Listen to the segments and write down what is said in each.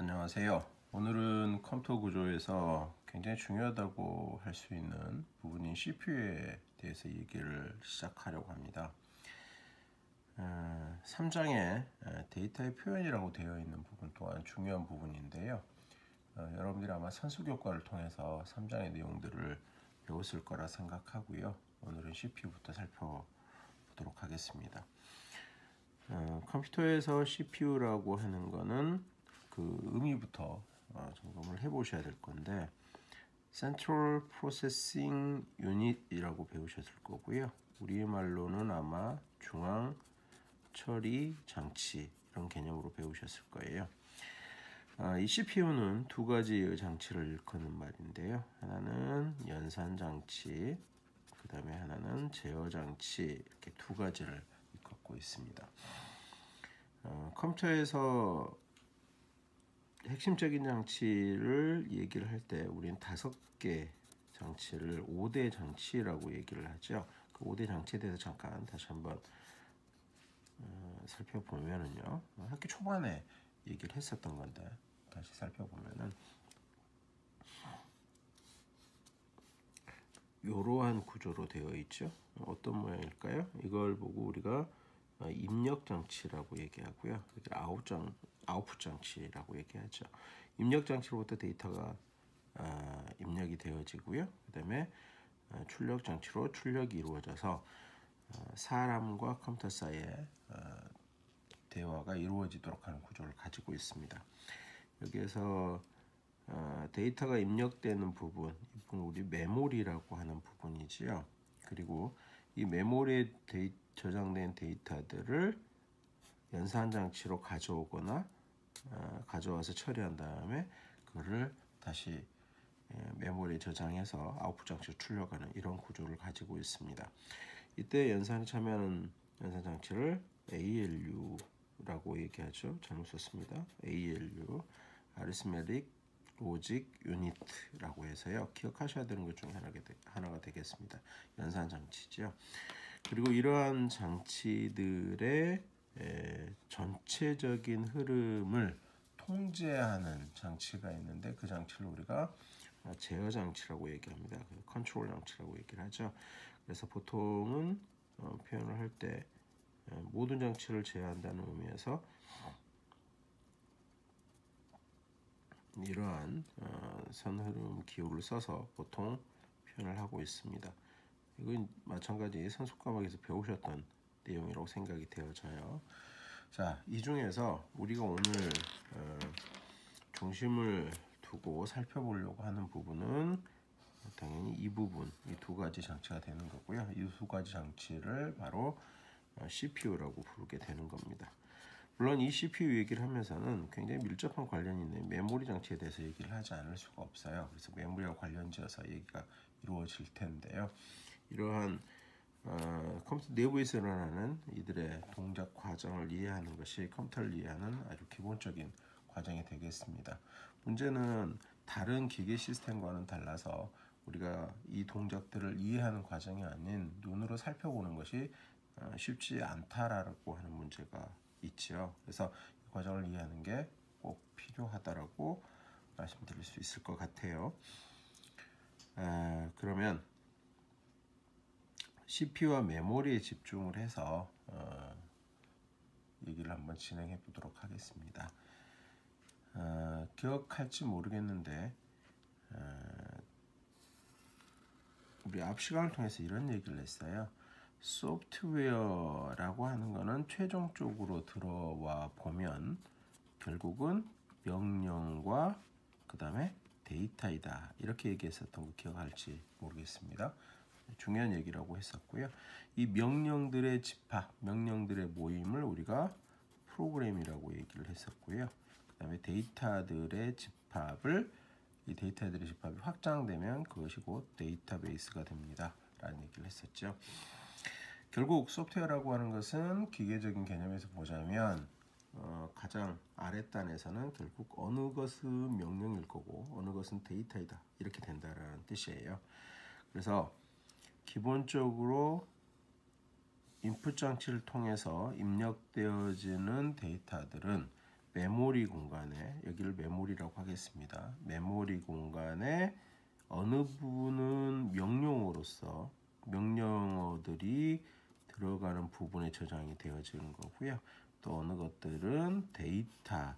안녕하세요. 오늘은 컴퓨터 구조에서 굉장히 중요하다고 할 수 있는 부분인 CPU에 대해서 얘기를 시작하려고 합니다. 3장에 데이터의 표현이라고 되어 있는 부분 또한 중요한 부분인데요. 여러분들이 아마 산수교과를 통해서 3장의 내용들을 배웠을 거라 생각하고요. 오늘은 CPU부터 살펴보도록 하겠습니다. 컴퓨터에서 CPU라고 하는 거는 그 의미부터 점검을 해보셔야 될 건데 Central Processing Unit이라고 배우셨을 거고요. 우리말로는 아마 중앙 처리 장치 이런 개념으로 배우셨을 거예요. 이 CPU는 두 가지의 장치를 일컫는 말인데요. 하나는 연산 장치, 그 다음에 하나는 제어 장치 이렇게 두 가지를 일컫고 있습니다. 컴퓨터에서 핵심적인 장치를 얘기를 할 때 우리는 5개 장치를 5대 장치라고 얘기를 하죠. 그 5대 장치에 대해서 잠깐 다시 한번 살펴보면은요. 학기 초반에 얘기를 했었던 건데 다시 살펴보면은 이러한 구조로 되어 있죠. 어떤 모양일까요? 이걸 보고 우리가 입력 장치라고 얘기하고요. 아웃풋 장치라고 얘기하죠. 입력 장치로부터 데이터가 입력이 되어지고요. 그 다음에 출력 장치로 출력이 이루어져서 사람과 컴퓨터 사이에 대화가 이루어지도록 하는 구조를 가지고 있습니다. 여기에서 데이터가 입력되는 부분, 우리 메모리라고 하는 부분이지요. 그리고 이 메모리에 저장된 데이터들을 연산 장치로 가져오거나 가져와서 처리한 다음에 그거를 다시 메모리에 저장해서 아웃풋 장치로 출력하는 이런 구조를 가지고 있습니다. 이때 연산에 참여하는 연산 장치를 ALU라고 얘기하죠. 잘못 썼습니다. ALU, Arithmetic Logic Unit라고 해서요. 기억하셔야 되는 것 중에 하나가 되겠습니다. 연산 장치죠. 그리고 이러한 장치들의 전체적인 흐름을 통제하는 장치가 있는데 그 장치를 우리가 제어 장치라고 얘기합니다. 컨트롤 장치라고 얘기를 하죠. 그래서 보통은 표현을 할 때 모든 장치를 제어한다는 의미에서 이러한 선흐름 기호를 써서 보통 표현을 하고 있습니다. 이건 마찬가지 선수 과목에서 배우셨던 내용이라고 생각이 되어져요. 자, 이 중에서 우리가 오늘 중심을 두고 살펴보려고 하는 부분은 당연히 이 부분, 이 두 가지 장치가 되는 거고요. 이 두 가지 장치를 바로 CPU라고 부르게 되는 겁니다. 물론 이 CPU 얘기를 하면서는 굉장히 밀접한 관련이 있는 메모리 장치에 대해서 얘기를 하지 않을 수가 없어요. 그래서 메모리와 관련지어서 얘기가 이루어질 텐데요. 이러한 컴퓨터 내부에서 일어나는 이들의 동작 과정을 이해하는 것이 컴퓨터를 이해하는 아주 기본적인 과정이 되겠습니다. 문제는 다른 기계 시스템과는 달라서 우리가 이 동작들을 이해하는 과정이 아닌 눈으로 살펴보는 것이 쉽지 않다라고 하는 문제가 있죠. 그래서 이 과정을 이해하는 게 꼭 필요하다라고 말씀드릴 수 있을 것 같아요. 그러면 CPU와 메모리에 집중을 해서 얘기를 한번 진행해 보도록 하겠습니다. 기억할지 모르겠는데 우리 앞 시간을 통해서 이런 얘기를 했어요. 소프트웨어라고 하는 거는 최종적으로 들어와 보면 결국은 명령과 그 다음에 데이터이다 이렇게 얘기했었던 거 기억할지 모르겠습니다. 중요한 얘기라고 했었고요. 이 명령들의 집합, 명령들의 모임을 우리가 프로그램이라고 얘기를 했었고요. 그 다음에 데이터들의 집합이 확장되면 그것이 곧 데이터베이스가 됩니다. 라는 얘기를 했었죠. 결국 소프트웨어라고 하는 것은 기계적인 개념에서 보자면 가장 아랫단에서는 결국 어느 것은 명령일 거고 어느 것은 데이터이다 이렇게 된다라는 뜻이에요. 그래서 기본적으로 인풋 장치를 통해서 입력되어지는 데이터들은 메모리 공간에, 여기를 메모리라고 하겠습니다. 메모리 공간에 어느 부분은 명령어로서 명령어들이 들어가는 부분에 저장이 되어지는 거고요. 또 어느 것들은 데이터로서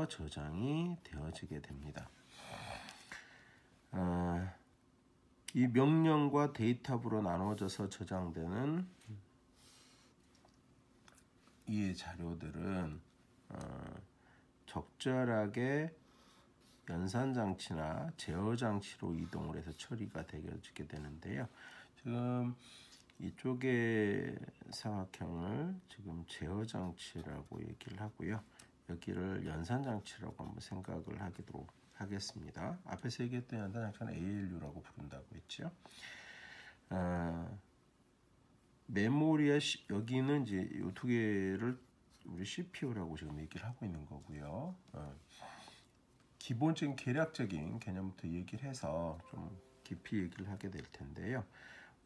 저장이 되어지게 됩니다. 이 명령과 데이터부로 나눠져서 저장되는 이 자료들은 적절하게 연산장치나 제어장치로 이동을 해서 처리가 되어지게 되는데요. 지금 이쪽의 사각형을 지금 제어장치라고 얘기를 하고요. 여기를 연산장치라고 한번 생각을 하도록 하겠습니다. 앞에서 얘기했던 연산장치는 ALU라고 부른다고 했죠. 메모리에 여기는 이제 이 두 개를 우리 CPU라고 지금 얘기를 하고 있는 거고요. 기본적인 계략적인 개념부터 얘기를 해서 좀 깊이 얘기를 하게 될 텐데요.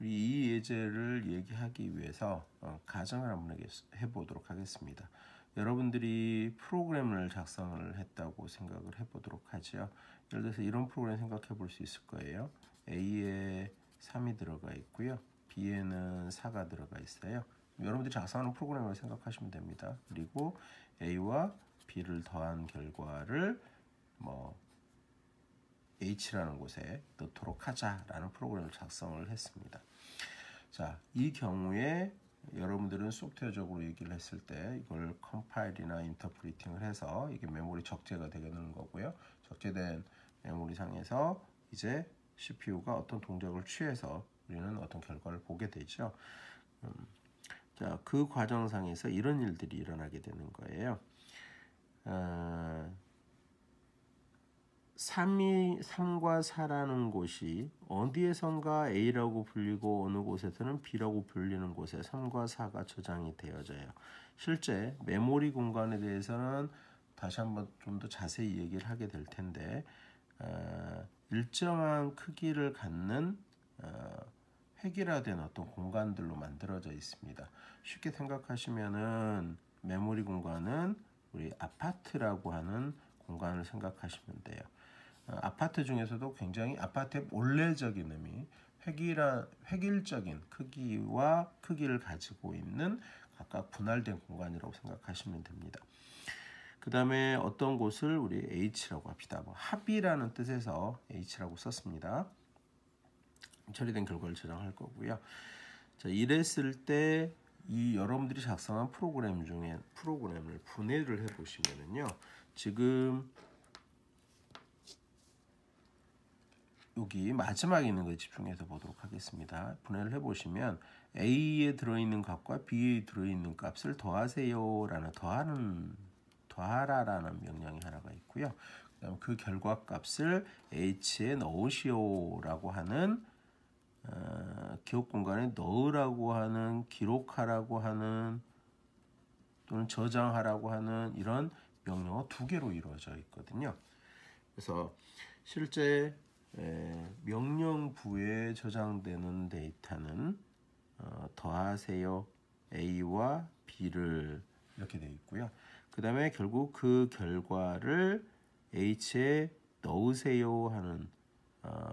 우리 이 예제를 얘기하기 위해서 가정을 한번 해보도록 하겠습니다. 여러분들이 프로그램을 작성을 했다고 생각을 해보도록 하죠. 예를 들어서 이런 프로그램 생각해 볼 수 있을 거예요. A에 3이 들어가 있고요. B에는 4가 들어가 있어요. 여러분들이 작성하는 프로그램을 생각하시면 됩니다. 그리고 A와 B를 더한 결과를 H라는 곳에 넣도록 하자라는 프로그램을 작성을 했습니다. 자, 이 경우에 여러분들은 소프트웨어적으로 얘기를 했을 때 이걸 컴파일이나 인터프리팅을 해서 이게 메모리 적재가 되게 되는 거고요. 적재된 메모리 상에서 이제 CPU가 어떤 동작을 취해서 우리는 어떤 결과를 보게 되죠. 자, 그 과정상에서 이런 일들이 일어나게 되는 거예요. 3과 4라는 곳이 어디에선가 A라고 불리고 어느 곳에서는 B라고 불리는 곳에 3과 4가 저장이 되어져요. 실제 메모리 공간에 대해서는 다시 한번 좀 더 자세히 얘기를 하게 될 텐데 일정한 크기를 갖는 획일화된 어떤 공간들로 만들어져 있습니다. 쉽게 생각하시면은 메모리 공간은 우리 아파트라고 하는 공간을 생각하시면 돼요. 아파트 중에서도 굉장히 아파트의 본래적인 의미, 획일적인 크기와 크기를 가지고 있는 각각 분할된 공간이라고 생각하시면 됩니다. 그 다음에 어떤 곳을 우리 H라고 합시다. 합이라는 뜻에서 H라고 썼습니다. 처리된 결과를 저장할 거고요. 자, 이랬을 때 이 여러분들이 작성한 프로그램 중에 프로그램을 분해를 해보시면은요, 지금 여기 마지막에 있는 거에 집중해서 보도록 하겠습니다. 분해를 해보시면 A에 들어있는 값과 B에 들어있는 값을 더하세요라는 더하라라는 명령이 하나가 있고요. 그다음 그 결과값을 H에 넣으시오라고 하는 기억 공간에 넣으라고 하는, 기록하라고 하는 또는 저장하라고 하는 이런 명령어 두 개로 이루어져 있거든요. 그래서 실제 명령부에 저장되는 데이터는 더하세요 A와 B를 이렇게 되어 있고요. 그 다음에 결국 그 결과를 H에 넣으세요 하는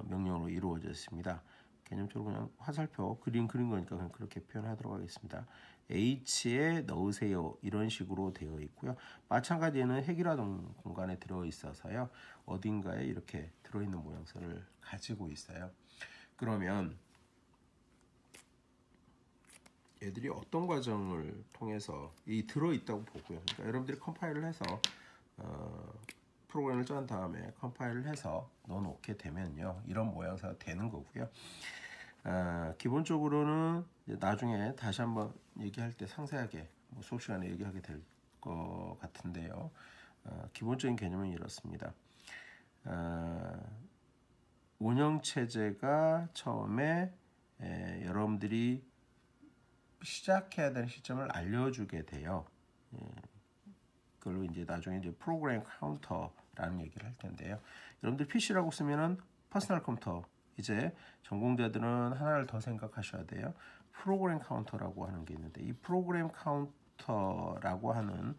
명령으로 이루어져 있습니다. 개념적으로 그냥 화살표 그린 거니까 그냥 그렇게 표현하도록 하겠습니다. H에 넣으세요 이런 식으로 되어 있고요. 마찬가지는 획일화 공간에 들어 있어서요. 어딘가에 이렇게 들어있는 모양새를 가지고 있어요. 그러면 애들이 어떤 과정을 통해서 이 들어있다고 보고요. 그러니까 여러분들이 컴파일을 해서 프로그램을 짠 다음에 컴파일을 해서 넣어놓게 되면요. 이런 모양새가 되는 거고요. 기본적으로는 나중에 다시 한번 얘기할 때 상세하게 수업 시간에 얘기하게 될 것 같은데요. 기본적인 개념은 이렇습니다. 운영체제가 처음에 여러분들이 시작해야 되는 시점을 알려주게 돼요. 그걸로 이제 나중에 이제 프로그램 카운터라는 얘기를 할 텐데요. 여러분들 PC라고 쓰면은 퍼스널 컴퓨터, 이제 전공자들은 하나를 더 생각하셔야 돼요. 프로그램 카운터라고 하는 게 있는데 이 프로그램 카운터라고 하는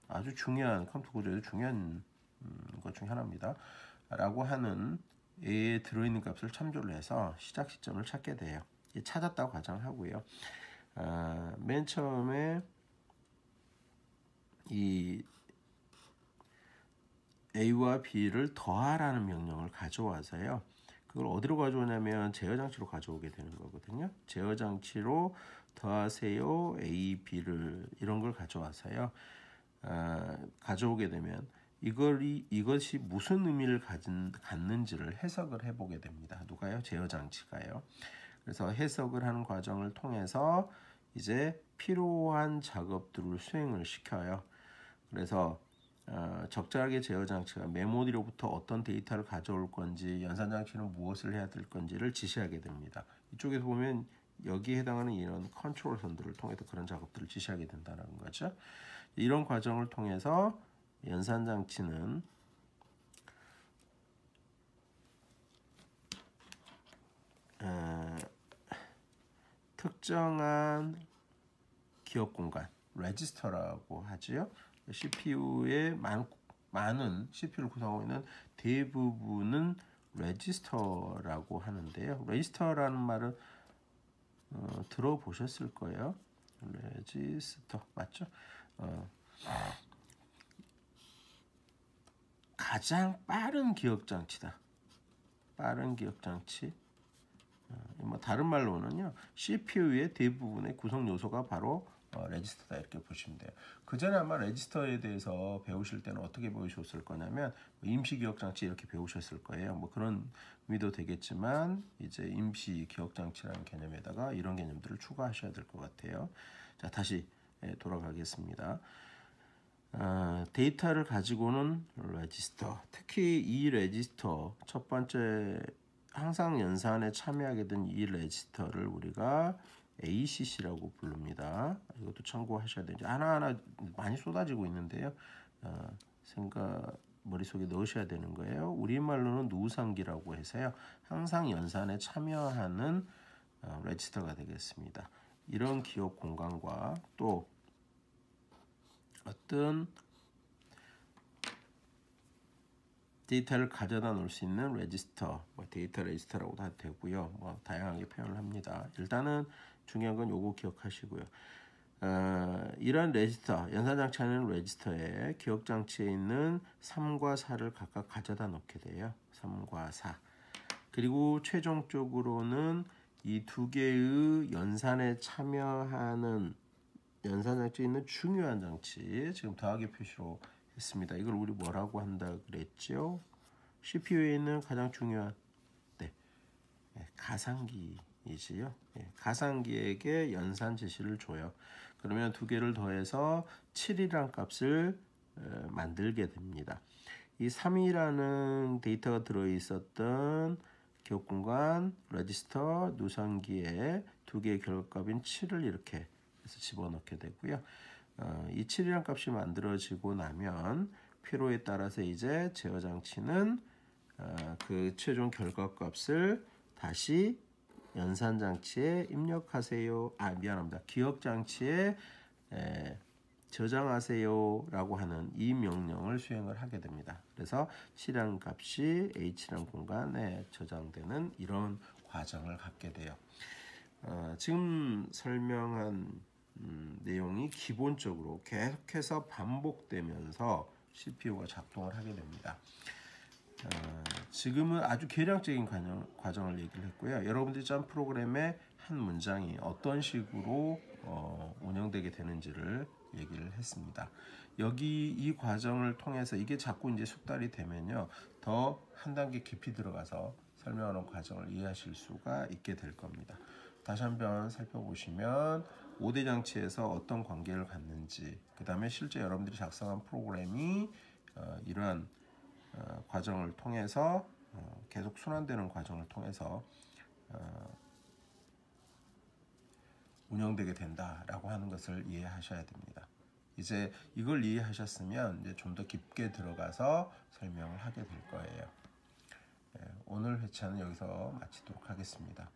아주 중요한 컴퓨터 구조에서 중요한 것 중 하나입니다. 라고 하는 A에 들어있는 값을 참조를 해서 시작 시점을 찾게 돼요. 찾았다고 가정을 하고요. 맨 처음에 이 A와 B를 더하라는 명령을 가져와서요. 그걸 어디로 가져오냐면 제어장치로 가져오게 되는 거거든요. 제어장치로 더하세요 A, B를 이런 걸 가져와서요. 가져오게 되면 이것이 무슨 의미를 갖는지를 해석을 해보게 됩니다. 누가요? 제어장치가요. 그래서 해석을 하는 과정을 통해서 이제 필요한 작업들을 수행을 시켜요. 그래서 적절하게 제어장치가 메모리로부터 어떤 데이터를 가져올 건지, 연산장치는 무엇을 해야 될 건지를 지시하게 됩니다. 이쪽에서 보면 여기에 해당하는 이런 컨트롤 선들을 통해서 그런 작업들을 지시하게 된다는 거죠. 이런 과정을 통해서 연산장치는 특정한 기억 공간, 레지스터라고 하지요. CPU의 많은 CPU를 구성하고 있는 대부분은 레지스터라고 하는데요. 레지스터라는 말은 들어보셨을 거예요. 레지스터 맞죠? 가장 빠른 기억 장치다. 빠른 기억 장치. 뭐 다른 말로는요, CPU의 대부분의 구성 요소가 바로 레지스터다 이렇게 보시면 돼요. 그 전에 아마 레지스터에 대해서 배우실 때는 어떻게 배우셨을 거냐면 임시 기억 장치 이렇게 배우셨을 거예요. 뭐 그런 의미도 되겠지만 이제 임시 기억 장치라는 개념에다가 이런 개념들을 추가하셔야 될 것 같아요. 자, 다시 돌아가겠습니다. 데이터를 가지고는 레지스터, 특히 이 레지스터 첫 번째 항상 연산에 참여하게 된 이 레지스터를 우리가 ACC라고 부릅니다. 이것도 참고하셔야 되죠. 하나하나 많이 쏟아지고 있는데요. 머릿속에 넣으셔야 되는 거예요. 우리말로는 누상기라고 해서요. 항상 연산에 참여하는 레지스터가 되겠습니다. 이런 기억 공간과 또 어떤 데이터를 가져다 놓을 수 있는 레지스터, 데이터 레지스터라고도 해도 되고요. 다양하게 표현을 합니다. 일단은 중요한 건 요거 기억하시고요. 이런 레지스터, 연산장치 하는 레지스터에 기억장치에 있는 3과 4를 각각 가져다 놓게 돼요. 3과 4. 그리고 최종적으로는 이 두 개의 연산에 참여하는 연산장치에 있는 중요한 장치, 지금 더하기 표시로 했습니다. 이걸 우리 뭐라고 한다 그랬죠? CPU에 있는 가장 중요한 가상기이지요. 가상기에게 연산 지시를 줘요. 그러면 두 개를 더해서 7이라는 값을 만들게 됩니다. 이 3이라는 데이터가 들어있었던 기억 공간, 레지스터, 누상기에 두 개의 결과값인 7을 이렇게 해서 집어넣게 되고요. 이 7이라는 값이 만들어지고 나면 필요에 따라서 이제 제어 장치는 그 최종 결과값을 다시 연산 장치에 입력하세요. 미안합니다. 기억 장치에 저장하세요라고 하는 이 명령을 수행을 하게 됩니다. 그래서 7이라는 값이 H라는 공간에 저장되는 이런 과정을 갖게 돼요. 지금 설명한 내용이 기본적으로 계속해서 반복되면서 CPU가 작동을 하게 됩니다. 지금은 아주 계량적인 과정을 얘기를 했고요. 여러분들이 짠 프로그램의 한 문장이 어떤 식으로 운영되게 되는지를 얘기를 했습니다. 여기 이 과정을 통해서 이게 자꾸 이제 숙달이 되면요, 더 한 단계 깊이 들어가서 설명하는 과정을 이해하실 수가 있게 될 겁니다. 다시 한번 살펴보시면 5대 장치에서 어떤 관계를 갖는지, 그 다음에 실제 여러분들이 작성한 프로그램이 이러한 과정을 통해서 계속 순환되는 과정을 통해서 운영되게 된다라고 하는 것을 이해하셔야 됩니다. 이제 이걸 이해하셨으면 이제 좀 더 깊게 들어가서 설명을 하게 될 거예요. 오늘 회차는 여기서 마치도록 하겠습니다.